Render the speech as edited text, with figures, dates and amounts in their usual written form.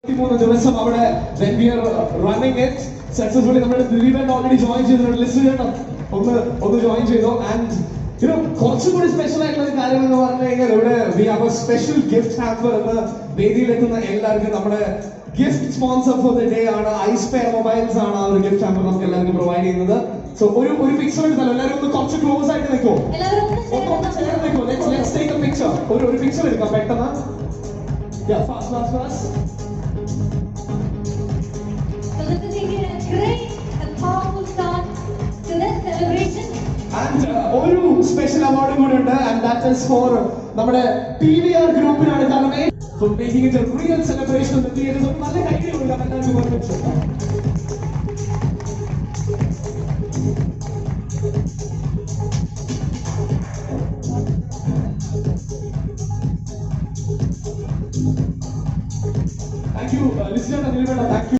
ദിവസം അവിടെ when we are running it successfully നമ്മുടെ ദിലീപൻ ഓൾറെഡി ജോയിൻ ചെയ്തിട്ടുണ്ട്. ലിസ്റ്റ് ചെയ്യണം, ഒന്ന് ജോയിൻ ചെയ്തോ. ആൻഡ് കുറച്ചും കൂടി സ്പെഷ്യൽ ആയിട്ടുള്ള ഒരു കാര്യം എന്ന് പറഞ്ഞു കഴിഞ്ഞാൽ ഇവിടെ we have A special gift hamper എന്ന് വേദിയിലെത്തുന്ന എല്ലാവർക്കും നമ്മുടെ gift sponsor for the day ആണ് ഐസ്പെയർ മൊബൈൽസ് ആണ് ആ ഒരു ഗിഫ്റ്റ് ഹാമ്പർ നമുക്ക് എല്ലാവർക്കും പ്രൊവൈഡ് ചെയ്യുന്നത്. സോ ഒരു പിക്ചർ എടുത്താലോ, എല്ലാവരും ഒന്ന് കുറച്ച് ക്ലോസ് ആയിട്ട് നിൽക്കോ, ചേർന്ന് നിൽക്കോ. Let's take a picture. ഒരു പിക്ചർ എടുക്കാം പെട്ടെന്ന്. Fast. So this is a great and powerful start to this celebration. And ഒരു സ്പെഷ്യൽ അവാർഡ് കൂടി ഉണ്ട്, and that is for നമ്മുടെ PVR ഗ്രൂപ്പിനാണ്. കാരണം for making it a real celebration in the theaters. നല്ല കൈയ്യടിയുണ്ട് എല്ലാവർക്കും ഒരുമിച്ച്. Thank you, listener. Thank you.